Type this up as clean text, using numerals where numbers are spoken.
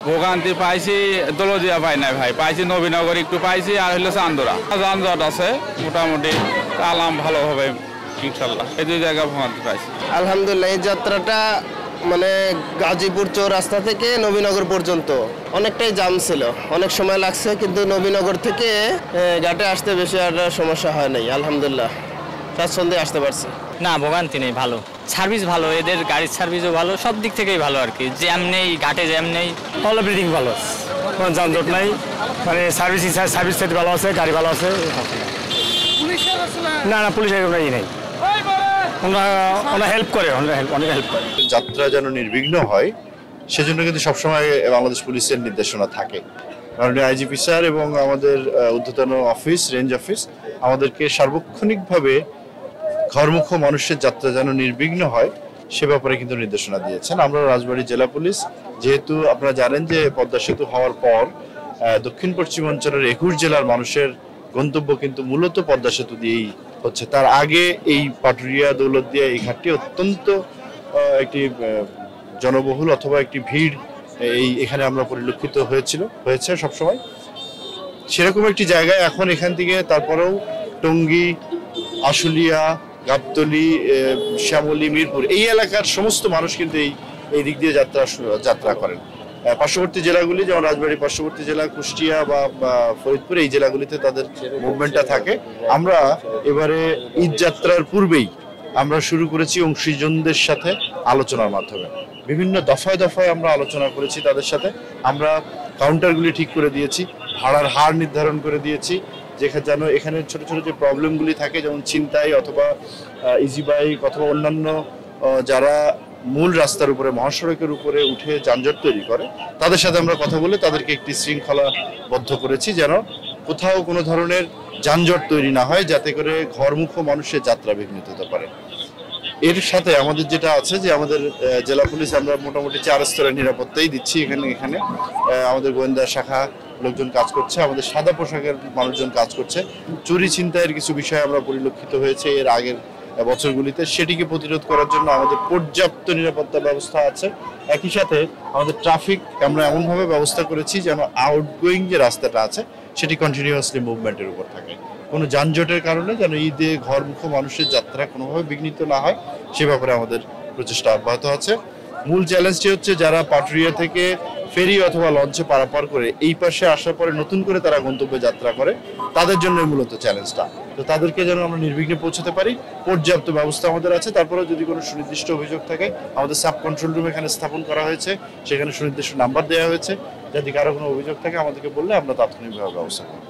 ভোগান্তি পাইছি দৌলতদিয়া পাই নাই ভাই, পাইছি নবীনগর একটু পাইছি, আর হলো চান্দরা যানজট আছে মোটামুটি আলাম ভালোভাবে ইনশাল্লাহ। এই দুই জায়গা ভোগান্তি পাইছি। আলহামদুলিল্লাহ এই যাত্রাটা মানে গাজীপুর চৌরাস্তা থেকে নবীনগর পর্যন্ত অনেকটাই জাম ছিল, অনেক সময় লাগছে, কিন্তু নবীনগর থেকে ঘাটে আসতে বেশি আর সমস্যা হয় নাই। আলহামদুলিল্লাহ স্বাচ্ছন্দ্যে আসতে পারছি। না ভোগান্তি নেই, ভালো সার্ভিস, ভালো এদের গাড়ির সার্ভিসও ভালো, সব দিক থেকেই ভালো আর কি। জ্যাম নেই, ঘাটে জ্যাম নেই, অল এভরিথিং ভালো, কোনো যানজট নাই, মানে সার্ভিস থেকে ভালো আছে, গাড়ি ভালো আছে। না না পুলিশের কোনো ই নেই, ওনারা হেল্প করে, অনেক হেল্প করে। যাত্রা যেন নির্বিঘ্ন হয় সেজন্য কিন্তু সবসময় বাংলাদেশ পুলিশের নির্দেশনা থাকে। মাননীয় আইজিপি স্যার এবং আমাদের ঊর্ধ্বতন অফিস, রেঞ্জ অফিস আমাদেরকে সার্বক্ষণিকভাবে ঘরমুখ মানুষের যাত্রা যেন নির্বিঘ্ন হয় সে ব্যাপারে কিন্তু নির্দেশনা দিয়েছেন। আমরা রাজবাড়ী জেলা পুলিশ, যেহেতু আপনারা জানেন যে পদ্মা সেতু হওয়ার পর দক্ষিণ পশ্চিমাঞ্চলের 21 জেলার মানুষের গন্তব্য কিন্তু মূলত পদ্মা সেতু দিয়েই হচ্ছে। তার আগে এই পাটুরিয়া, দৌলতদিয়া এই ঘাটটি অত্যন্ত একটি জনবহুল অথবা একটি ভিড় এখানে আমরা পরিলক্ষিত হয়েছে সবসময়। সেরকম একটি জায়গায় এখন এখান থেকে তারপরেও টঙ্গী, আশুলিয়া, গাবতলী, শ্যামলী, মিরপুর এই এলাকার সমস্ত মানুষ কিন্তু এই দিক দিয়ে যাত্রা করেন। পার্শ্ববর্তী জেলাগুলি যেমন রাজবাড়ী পার্শ্ববর্তী জেলা, কুষ্টিয়া বা ফরিদপুর এই জেলাগুলিতে তাদের মুভমেন্টটা থাকে। আমরা এবারে ঈদ যাত্রার পূর্বেই আমরা শুরু করেছি অংশীজনদের সাথে আলোচনার মাধ্যমে। বিভিন্ন দফায় দফায় আমরা আলোচনা করেছি তাদের সাথে। আমরা কাউন্টারগুলি ঠিক করে দিয়েছি, ভাড়ার হার নির্ধারণ করে দিয়েছি, যেন এখানে ছোট ছোট যে প্রবলেমগুলি থাকে যেমন ছিনতাই অথবা ইজি বাইক অথবা অন্যান্য যারা মূল রাস্তার উপরে, মহাসড়কের উপরে উঠে যানজট তৈরি করে তাদের সাথে আমরা কথা বলে তাদেরকে একটি শৃঙ্খলাবদ্ধ করেছি যেন কোথাও কোনো ধরনের যানজট তৈরি না হয়, যাতে করে ঘরমুখ মানুষের যাত্রা বিঘ্নিত হতে পারে। এর সাথে আমাদের যেটা আছে যে আমাদের জেলা পুলিশ আমরা মোটামুটি 4 স্তরের নিরাপত্তাই দিচ্ছি। এখানে আমাদের গোয়েন্দা শাখা লোকজন কাজ করছে, আমাদের সাদা পোশাকের মানুষজন কাজ করছে। চুরি ছিনতাইয়ের কিছু বিষয় আমরা পরিলক্ষিত হয়েছে এর আগের বছরগুলিতে, সেটিকে প্রতিরোধ করার জন্য আমাদের পর্যাপ্ত নিরাপত্তা ব্যবস্থা আছে। একই সাথে আমাদের ট্রাফিক আমরা এমনভাবে ব্যবস্থা করেছি যেন আউটগোয়িং যে রাস্তাটা আছে সেটি কন্টিনিউয়াসলি মুভমেন্টের উপর থাকে, কোনো যানজটের কারণে যেন ঈদে ঘরমুখ মানুষের যাত্রা কোনোভাবে বিঘ্নিত না হয় সে ব্যাপারে আমাদের প্রচেষ্টা অব্যাহত আছে। মূল চ্যালেঞ্জটি হচ্ছে যারা পাটুরিয়া থেকে ফেরি অথবা লঞ্চে পারাপার করে এই পাশে আসার পরে নতুন করে তারা গন্তব্যে যাত্রা করে, তাদের জন্য মূলত চ্যালেঞ্জটা। তো তাদেরকে যেন আমরা নির্বিঘ্নে পৌঁছাতে পারি, পর্যাপ্ত ব্যবস্থা আমাদের আছে। তারপরেও যদি কোনো সুনির্দিষ্ট অভিযোগ থাকে আমাদের সাব কন্ট্রোল রুম এখানে স্থাপন করা হয়েছে, সেখানে সুনির্দিষ্ট নাম্বার দেওয়া হয়েছে, যদি কারো কোনো অভিযোগ থাকে আমাদেরকে বললে আমরা তাৎক্ষণিকভাবে ব্যবস্থা করব।